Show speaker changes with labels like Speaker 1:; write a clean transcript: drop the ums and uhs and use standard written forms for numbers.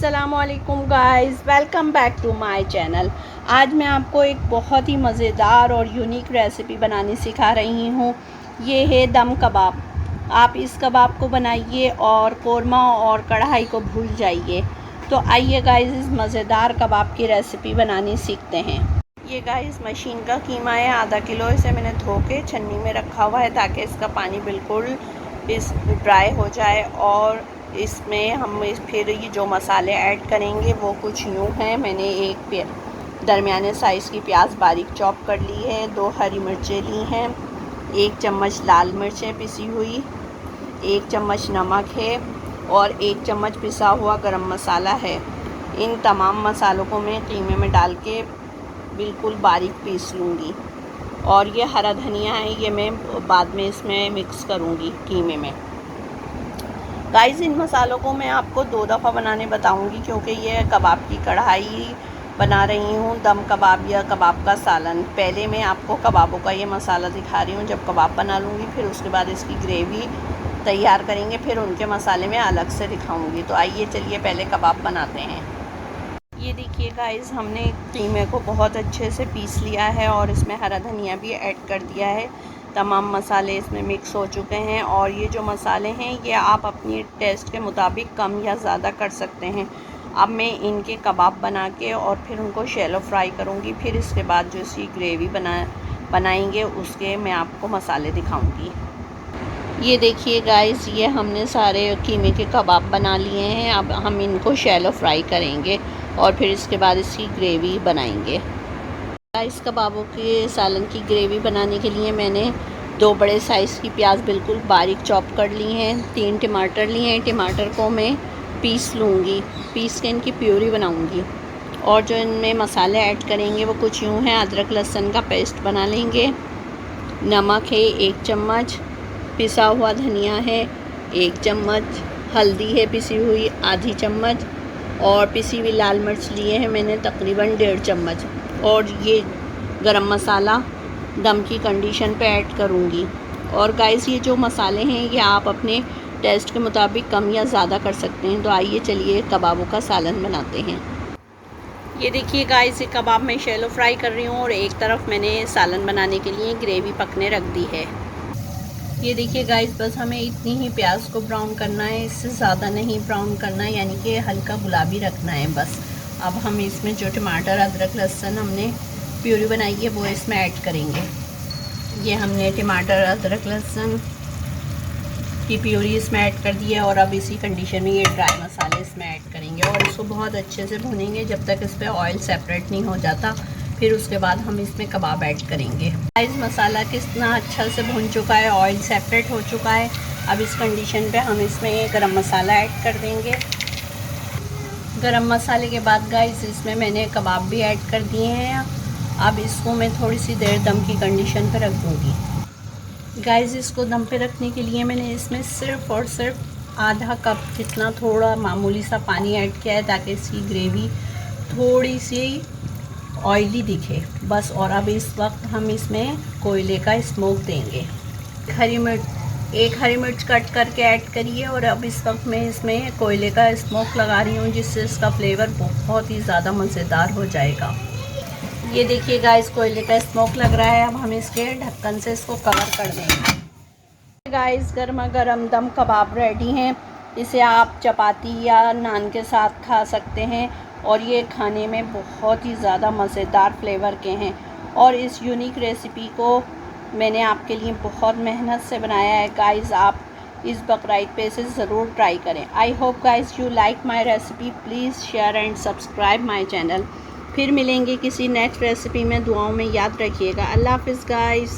Speaker 1: अस्सलामुअलैकुम guys, welcome back to my channel. आज मैं आपको एक बहुत ही मज़ेदार और यूनिक रेसिपी बनानी सिखा रही हूँ। ये है दम कबाब। आप इस कबाब को बनाइए और कोरमा और कढ़ाई को भूल जाइए। तो आइए गाइस, इस मज़ेदार कबाब की रेसिपी बनानी सीखते हैं। ये गाइस मशीन का कीमा है, आधा किलो। इसे मैंने धो के छन्नी में रखा हुआ है ताकि इसका पानी बिल्कुल ड्राई हो जाए। और इसमें हम फिर ये जो मसाले ऐड करेंगे वो कुछ यूँ हैं। मैंने एक दरमियाने साइज़ की प्याज बारीक चॉप कर ली है, 2 हरी मिर्चें ली हैं, 1 चम्मच लाल मिर्चें पिसी हुई, 1 चम्मच नमक है और 1 चम्मच पिसा हुआ गरम मसाला है। इन तमाम मसालों को मैं कीमे में डाल के बिल्कुल बारीक पीस लूँगी। और ये हरा धनिया है, ये मैं बाद में इसमें मिक्स करूँगी कीमे में। गाइस, इन मसालों को मैं आपको 2 दफ़ा बनाने बताऊंगी क्योंकि ये कबाब की कढ़ाई बना रही हूँ, दम कबाब या कबाब का सालन। पहले मैं आपको कबाबों का ये मसाला दिखा रही हूँ, जब कबाब बना लूँगी फिर उसके बाद इसकी ग्रेवी तैयार करेंगे, फिर उनके मसाले मैं अलग से दिखाऊँगी। तो आइए चलिए पहले कबाब बनाते हैं। ये देखिए गाइस, हमने कीमे को बहुत अच्छे से पीस लिया है और इसमें हरा धनिया भी ऐड कर दिया है। तमाम मसाले इसमें मिक्स हो चुके हैं और ये जो मसाले हैं ये आप अपनी टेस्ट के मुताबिक कम या ज़्यादा कर सकते हैं। अब मैं इनके कबाब बना के और फिर उनको शैलो फ्राई करूँगी। फिर इसके बाद जो इसकी ग्रेवी बनाएंगे उसके मैं आपको मसाले दिखाऊँगी। ये देखिए गाइस, ये हमने सारे कीमे के कबाब बना लिए हैं। अब हम इनको शैलो फ्राई करेंगे और फिर इसके बाद इसकी ग्रेवी बनाएंगे। इस कबाबों के सालन की ग्रेवी बनाने के लिए मैंने 2 बड़े साइज़ की प्याज बिल्कुल बारीक चॉप कर ली हैं, 3 टमाटर लिए हैं। टमाटर को मैं पीस लूँगी, पीस के इनकी प्यूरी बनाऊँगी। और जो इनमें मसाले ऐड करेंगे वो कुछ यूँ हैं। अदरक लहसुन का पेस्ट बना लेंगे, नमक है 1 चम्मच, पिसा हुआ धनिया है 1 चम्मच, हल्दी है पिसी हुई आधी चम्मच और पिसी हुई लाल मिर्च लिए हैं मैंने तकरीबन 1.5 चम्मच। और ये गरम मसाला दम की कंडीशन पे ऐड करूँगी। और गाइस, ये जो मसाले हैं ये आप अपने टेस्ट के मुताबिक कम या ज़्यादा कर सकते हैं। तो आइए चलिए कबाबों का सालन बनाते हैं। ये देखिए गाइस, ये कबाब मैं शैलो फ्राई कर रही हूँ और एक तरफ मैंने सालन बनाने के लिए ग्रेवी पकने रख दी है। ये देखिए गाइस, बस हमें इतनी ही प्याज को ब्राउन करना है, इससे ज़्यादा नहीं ब्राउन करना है, यानी कि हल्का गुलाबी रखना है बस। अब हम इसमें जो टमाटर अदरक लहसुन हमने प्यूरी बनाई है वो इसमें ऐड करेंगे। ये हमने टमाटर अदरक लहसुन की प्यूरी इसमें ऐड कर दी है और अब इसी कंडीशन में ये ड्राई मसाले इसमें ऐड करेंगे और इसको बहुत अच्छे से भूनेंगे जब तक इस पर ऑयल सेपरेट नहीं हो जाता। फिर उसके बाद हम इसमें कबाब ऐड करेंगे। गाइस, मसाला कितना अच्छा से भून चुका है, ऑयल सेपरेट हो चुका है। अब इस कंडीशन पे हम इसमें गरम मसाला ऐड कर देंगे। गरम मसाले के बाद गाइस, इसमें मैंने कबाब भी ऐड कर दिए हैं। अब इसको मैं थोड़ी सी देर दम की कंडीशन पे रख दूँगी। गाइस, इसको दम पे रखने के लिए मैंने इसमें सिर्फ़ और सिर्फ आधा कप जितना थोड़ा मामूली सा पानी ऐड किया है ताकि इसकी ग्रेवी थोड़ी सी ऑयली दिखे बस। और अब इस वक्त हम इसमें कोयले का स्मोक देंगे। एक हरी मिर्च कट करके ऐड करिए और अब इस वक्त मैं इसमें कोयले का स्मोक लगा रही हूँ जिससे इसका फ्लेवर बहुत ही ज़्यादा मज़ेदार हो जाएगा। ये देखिए गाइस, कोयले का स्मोक लग रहा है। अब हम इसके ढक्कन से इसको कवर कर देंगे। गाइस, गर्मा गर्म दम कबाब रेडी हैं। इसे आप चपाती या नान के साथ खा सकते हैं और ये खाने में बहुत ही ज़्यादा मज़ेदार फ्लेवर के हैं। और इस यूनिक रेसिपी को मैंने आपके लिए बहुत मेहनत से बनाया है। गाइस, आप इस बकरीद पे इसे ज़रूर ट्राई करें। I hope guys you like my recipe. Please share and subscribe my channel. फिर मिलेंगे किसी नेक्स्ट रेसिपी में। दुआओं में याद रखिएगा। अल्लाह हाफ़िज़ गाइस।